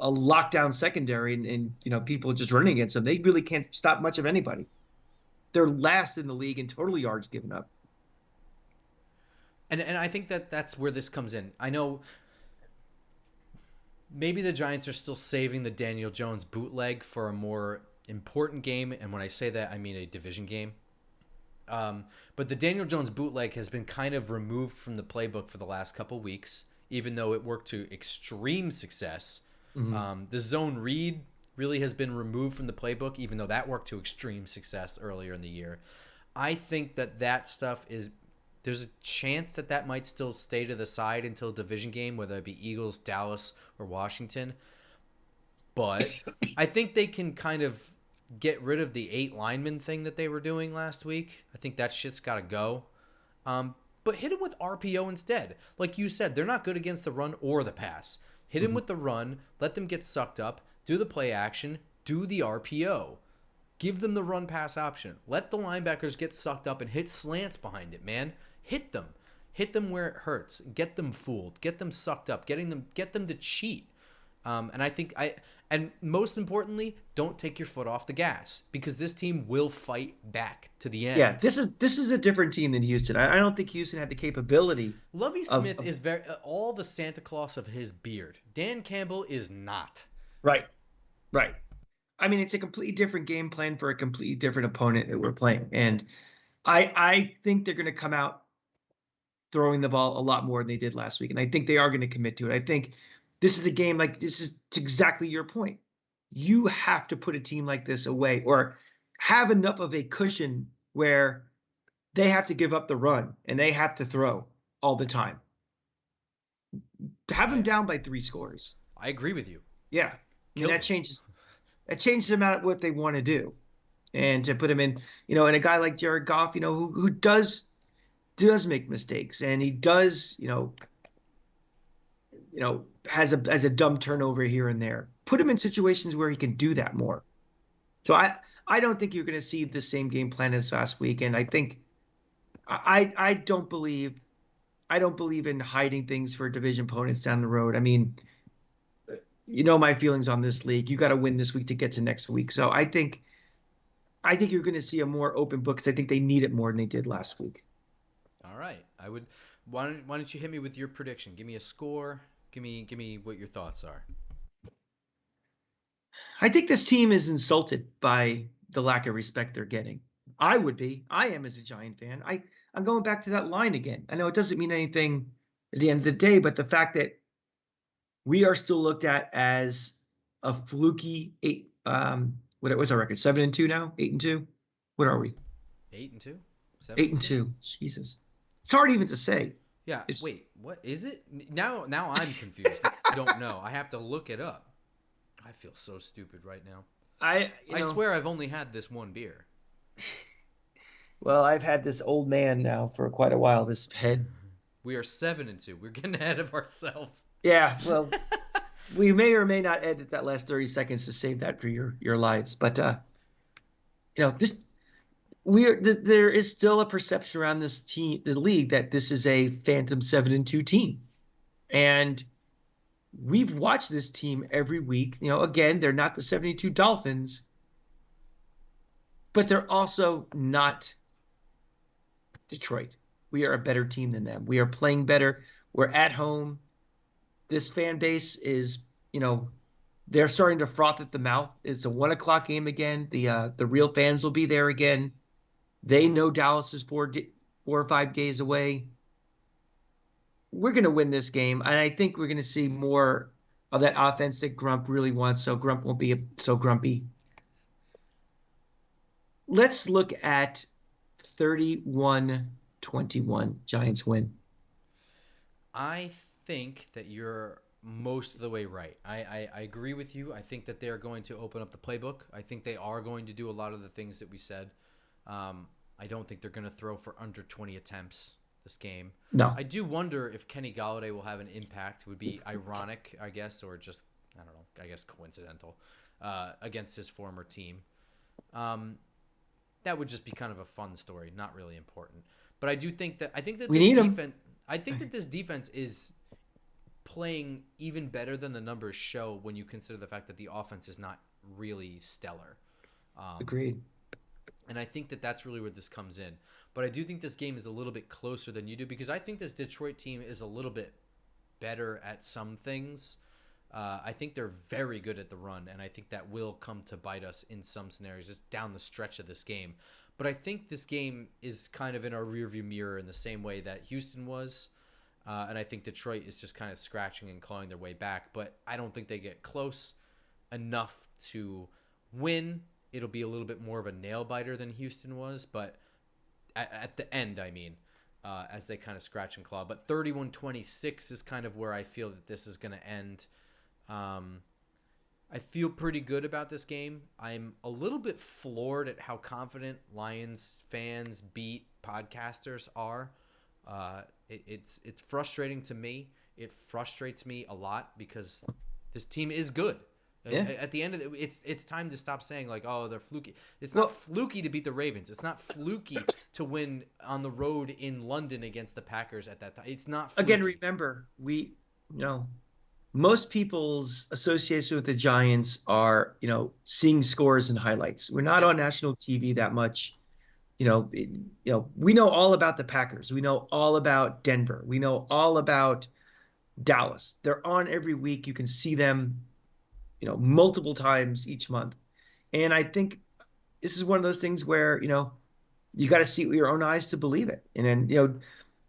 lockdown secondary and people just running against them. They really can't stop much of anybody. They're last in the league in total yards given up. And I think that's where this comes in. I know maybe the Giants are still saving the Daniel Jones bootleg for a more important game. And when I say that, I mean a division game. But the Daniel Jones bootleg has been kind of removed from the playbook for the last couple weeks, even though it worked to extreme success. Mm-hmm. The zone read really has been removed from the playbook, even though that worked to extreme success earlier in the year. I think that stuff there's a chance that might still stay to the side until a division game, whether it be Eagles, Dallas, or Washington. But I think they can kind of get rid of the 8 linemen thing that they were doing last week. I think that shit's got to go. But hit them with RPO instead. Like you said, they're not good against the run or the pass. Hit them with the run, let them get sucked up, do the play action, do the RPO. Give them the run pass option. Let the linebackers get sucked up and hit slants behind it, man. Hit them. Hit them where it hurts. Get them fooled. Get them sucked up. Get them to cheat. And most importantly, don't take your foot off the gas, because this team will fight back to the end. Yeah, this is a different team than Houston. I don't think Houston had the capability. Lovie Smith is very all the Santa Claus of his beard. Dan Campbell is not. Right. I mean, it's a completely different game plan for a completely different opponent that we're playing, and I think they're going to come out throwing the ball a lot more than they did last week, and I think they are going to commit to it. I think this is a game this is exactly your point. You have to put a team like this away, or have enough of a cushion where they have to give up the run and they have to throw all the time. Have them down by 3 scores. I agree with you. Yeah. That changes them out of what they want to do. And to put him in, and a guy like Jared Goff, who does make mistakes, and he does, has a dumb turnover here and there. Put him in situations where he can do that more. So I don't think you're going to see the same game plan as last week, and I think I don't believe I don't believe in hiding things for division opponents down the road. I mean, you know my feelings on this league. You got to win this week to get to next week. So I think you're going to see a more open book because I think they need it more than they did last week. All right. I would. Why don't you hit me with your prediction? Give me a score. Give me what your thoughts are. I think this team is insulted by the lack of respect they're getting. I would be. I am as a Giant fan. I'm going back to that line again. I know it doesn't mean anything at the end of the day, but the fact that we are still looked at as a fluky eight. What was our record? 7-2 now. 8-2. What are we? 8-2. 8-2. Jesus, it's hard even to say. Yeah. Wait. What is it now? Now I'm confused. I don't know. I have to look it up. I feel so stupid right now. I swear I've only had this one beer. Well, I've had this old man now for quite a while. This head. We are 7-2. We're getting ahead of ourselves. Yeah. Well, we may or may not edit that last 30 seconds to save that for your lives. But there is still a perception around this team, the league, that this is a phantom 7-2 team, and we've watched this team every week. Again, they're not the 72 Dolphins, but they're also not Detroit. We are a better team than them. We are playing better. We're at home. This fan base is, they're starting to froth at the mouth. It's a 1:00 game again. The real fans will be there again. They know Dallas is 4 or 5 days away. We're going to win this game, and I think we're going to see more of that offense that Grump really wants, so Grump won't be so grumpy. Let's look at 31-21. Giants win. I think that you're most of the way right. I agree with you. I think that they're going to open up the playbook. I think they are going to do a lot of the things that we said. I don't think they're going to throw for under 20 attempts this game. No. I do wonder if Kenny Golladay will have an impact. It would be ironic, I guess, or just, I don't know, I guess coincidental, against his former team. That would just be kind of a fun story, not really important. But I think that this defense is playing even better than the numbers show when you consider the fact that the offense is not really stellar. Agreed. And I think that that's really where this comes in. But I do think this game is a little bit closer than you do, because I think this Detroit team is a little bit better at some things. I think they're very good at the run, and I think that will come to bite us in some scenarios just down the stretch of this game. But I think this game is kind of in our rearview mirror in the same way that Houston was. And I think Detroit is just kind of scratching and clawing their way back. But I don't think they get close enough to win. It'll be a little bit more of a nail-biter than Houston was. But at the end, I mean, as they kind of scratch and claw. But 31-26 is kind of where I feel that this is going to end. I feel pretty good about this game. I'm a little bit floored at how confident Lions fans, beat podcasters are. It's frustrating to me. It frustrates me a lot because this team is good. Yeah. At the end of it's time to stop saying like, oh, they're fluky. It's not fluky to beat the Ravens. It's not fluky to win on the road in London against the Packers at that time. It's not fluky. Again, remember, most people's association with the Giants are, seeing scores and highlights. We're not on national TV that much. We know all about the Packers. We know all about Denver. We know all about Dallas. They're on every week. You can see them, multiple times each month. And I think this is one of those things where, you got to see it with your own eyes to believe it. And then,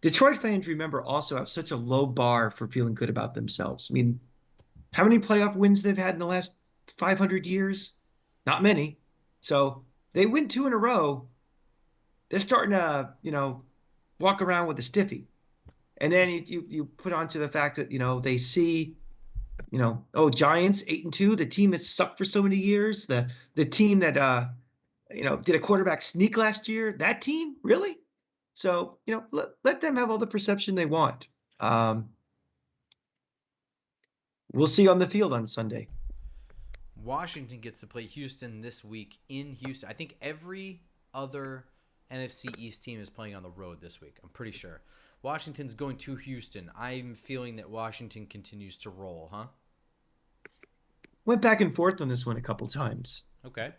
Detroit fans, remember, also have such a low bar for feeling good about themselves. I mean, how many playoff wins they've had in the last 500 years? Not many. So they win 2 in a row. They're starting to, walk around with a stiffy. And then you put onto the fact that, they see, Giants 8-2, the team that sucked for so many years, the team that, did a quarterback sneak last year. That team, really? So, let them have all the perception they want. We'll see on the field on Sunday. Washington gets to play Houston this week in Houston. I think every other NFC East team is playing on the road this week. I'm pretty sure. Washington's going to Houston. I'm feeling that Washington continues to roll, huh? Went back and forth on this one a couple times. Okay.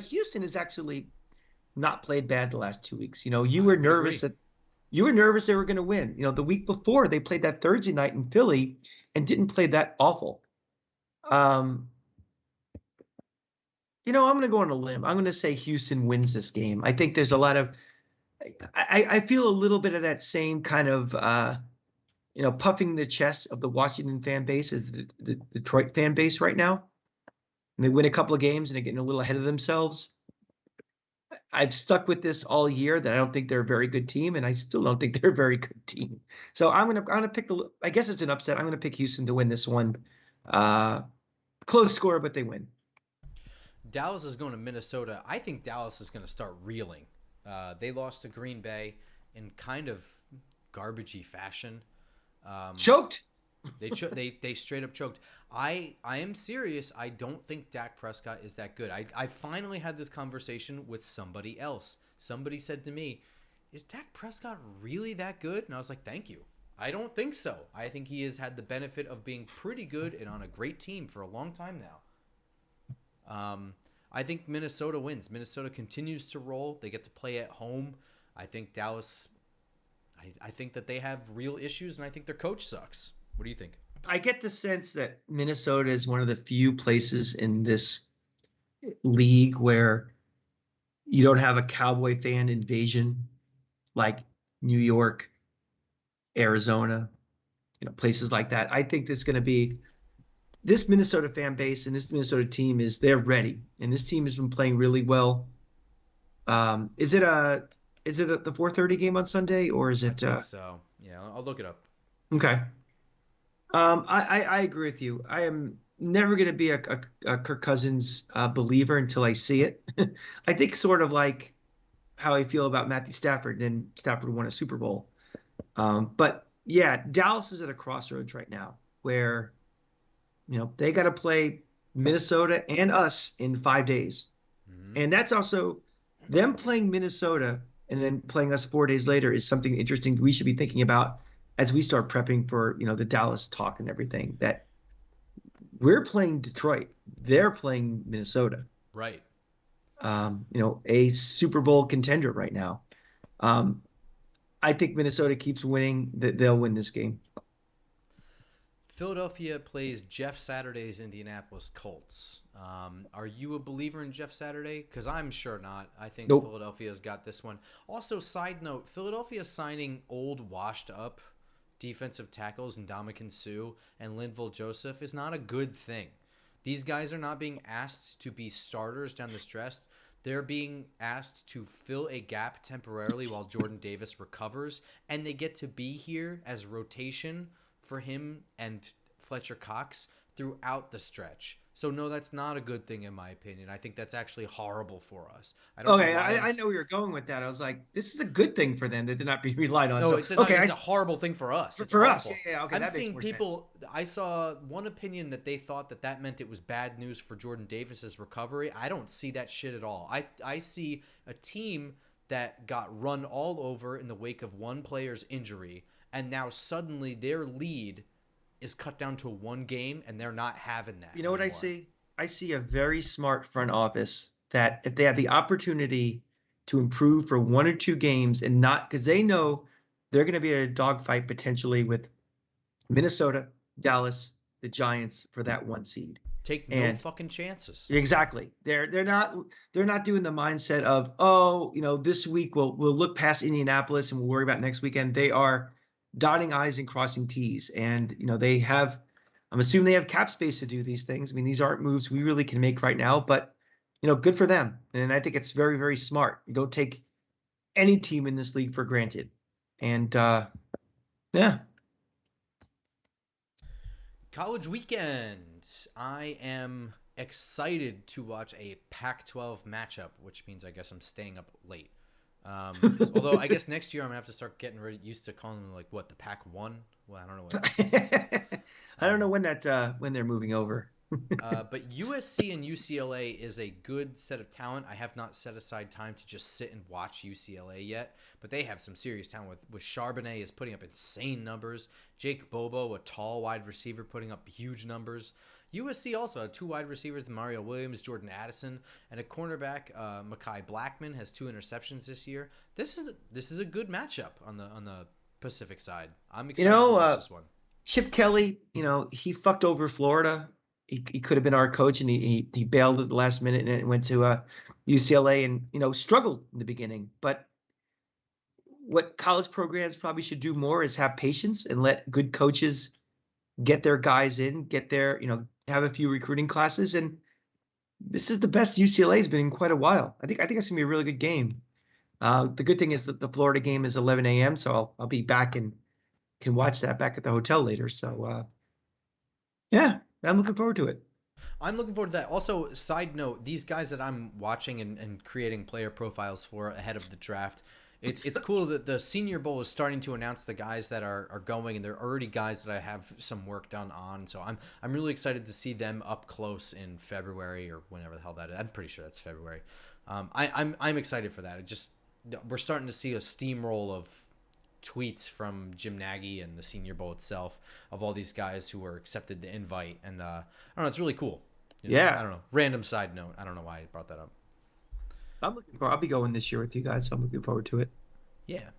Houston has actually not played bad the last 2 weeks. You were nervous they were going to win. The week before they played that Thursday night in Philly and didn't play that awful. I'm going to go on a limb. I'm going to say Houston wins this game. I think there's a lot of I feel a little bit of that same kind of puffing the chest of the Washington fan base as the Detroit fan base right now. And they win a couple of games and they're getting a little ahead of themselves. I've stuck with this all year that I don't think they're a very good team, and I still don't think they're a very good team. So I'm gonna pick I guess it's an upset. I'm gonna pick Houston to win this one. Close score, but they win. Dallas is going to Minnesota. I think Dallas is going to start reeling. They lost to Green Bay in kind of garbagey fashion. Choked. They straight up choked. I am serious. I don't think Dak Prescott is that good. I finally had this conversation with somebody else. Somebody said to me, "Is Dak Prescott really that good?" And I was like, "Thank you. I don't think so. I think he has had the benefit of being pretty good and on a great team for a long time now." I think Minnesota wins. Minnesota continues to roll. They get to play at home. I think Dallas. I think that they have real issues, and I think their coach sucks. What do you think? I get the sense that Minnesota is one of the few places in this league where you don't have a Cowboy fan invasion like New York, Arizona, places like that. I think there's going to be this Minnesota fan base and this Minnesota team they're ready. And this team has been playing really well. Is it the 4:30 game on Sunday, or is it? I think so. Yeah, I'll look it up. Okay. I agree with you. I am never going to be a Kirk Cousins believer until I see it. I think sort of like how I feel about Matthew Stafford. Then Stafford won a Super Bowl. But yeah, Dallas is at a crossroads right now where, they got to play Minnesota and us in 5 days. Mm-hmm. And that's also them playing Minnesota and then playing us 4 days later is something interesting we should be thinking about as we start prepping for, the Dallas talk and everything, that we're playing Detroit. They're playing Minnesota. Right. A Super Bowl contender right now. I think Minnesota keeps winning. They'll win this game. Philadelphia plays Jeff Saturday's Indianapolis Colts. Are you a believer in Jeff Saturday? Because I'm sure not. I think Nope. Philadelphia's got this one. Also, side note, Philadelphia signing old, washed-up defensive tackles Ndamukong Suh and Linval Joseph is not a good thing. These guys are not being asked to be starters down the stretch. They're being asked to fill a gap temporarily while Jordan Davis recovers, and they get to be here as rotation for him and Fletcher Cox throughout the stretch. So, no, that's not a good thing in my opinion. I think that's actually horrible for us. I know where you're going with that. I was like, this is a good thing for them that they're not being relied on. No, it's a horrible thing for us. For us, yeah. Okay, I'm seeing people, sense. I saw one opinion that they thought that meant it was bad news for Jordan Davis's recovery. I don't see that shit at all. I see a team that got run all over in the wake of one player's injury, and now suddenly their lead is cut down to one game, and they're not having that. You know anymore. What I see? I see a very smart front office that if they have the opportunity to improve for 1 or 2 games and not, because they know they're going to be in a dogfight potentially with Minnesota, Dallas, the Giants for that 1 seed. Take no fucking chances. Exactly. They're not doing the mindset of, this week we'll look past Indianapolis and we'll worry about next weekend. They are dotting I's and crossing T's. And, I'm assuming they have cap space to do these things. I mean, these aren't moves we really can make right now, but, good for them. And I think it's very, very smart. You don't take any team in this league for granted. And, yeah. College weekend. I am excited to watch a Pac-12 matchup, which means I guess I'm staying up late. Although I guess next year I'm gonna have to start getting used to calling them the Pac-1. Well, I don't know what. I don't know when they're moving over. But USC and UCLA is a good set of talent. I have not set aside time to just sit and watch UCLA yet, but they have some serious talent. With Charbonnet is putting up insane numbers. Jake Bobo, a tall wide receiver, putting up huge numbers. USC also had 2 wide receivers, Mario Williams, Jordan Addison, and a cornerback, Mekhi Blackman, has 2 interceptions this year. This is a good matchup on the Pacific side. I'm excited to watch this one. Chip Kelly, he fucked over Florida. He could have been our coach, and he bailed at the last minute and went to UCLA and struggled in the beginning. But what college programs probably should do more is have patience and let good coaches get their guys in, have a few recruiting classes. And this is the best UCLA's been in quite a while. I think it's gonna be a really good game. The good thing is that the Florida game is 11 a.m., so I'll be back and can watch that back at the hotel later. So yeah, I'm looking forward to it. I'm looking forward to that. Also, side note, these guys that I'm watching and creating player profiles for ahead of the draft, it's cool that the Senior Bowl is starting to announce the guys that are going, and they're already guys that I have some work done on. So I'm really excited to see them up close in February or whenever the hell that is. I'm pretty sure that's February. I'm excited for that. We're starting to see a steamroll of tweets from Jim Nagy and the Senior Bowl itself of all these guys who were accepted the invite, and I don't know, it's really cool. Yeah. I don't know. Random side note. I don't know why I brought that up. I'll be going this year with you guys, so I'm looking forward to it. Yeah.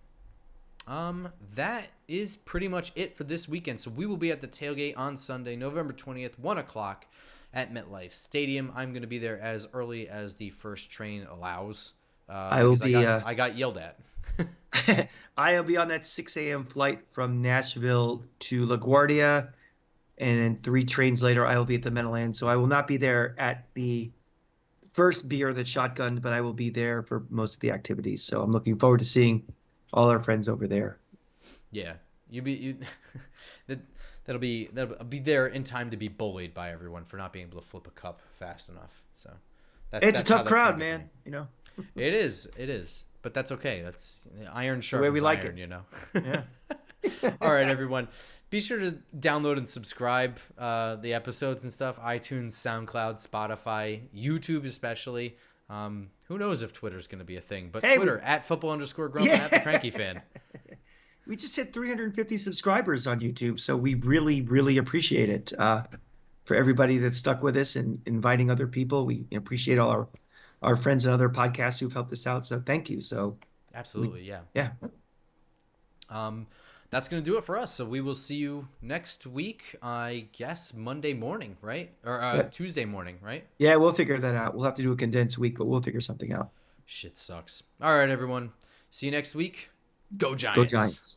That is pretty much it for this weekend. So we will be at the tailgate on Sunday, November 20th, 1 o'clock at MetLife Stadium. I'm going to be there as early as the first train allows. I got yelled at. I'll be on that 6 a.m. flight from Nashville to LaGuardia, and then 3 trains later, I will be at the Meadowlands. So I will not be there at the first beer that's shotgunned, but I will be there for most of the activities. So I'm looking forward to seeing all our friends over there. Yeah, that'll be there in time to be bullied by everyone for not being able to flip a cup fast enough. So it's a tough crowd, man. It is, but that's okay. That's iron sharpens the way we like iron, it. Yeah. All right, everyone. Be sure to download and subscribe the episodes and stuff. iTunes, SoundCloud, Spotify, YouTube especially. Who knows if Twitter's going to be a thing, but Twitter, at @football_Grump, at the Cranky fan. We just hit 350 subscribers on YouTube, so we really, really appreciate it. For everybody that's stuck with us and inviting other people, we appreciate all our friends and other podcasts who've helped us out. So thank you. So absolutely, yeah. Yeah. That's going to do it for us. So we will see you next week, I guess Monday morning, right? Or Tuesday morning, right? Yeah, we'll figure that out. We'll have to do a condensed week, but we'll figure something out. Shit sucks. All right, everyone. See you next week. Go Giants. Go Giants.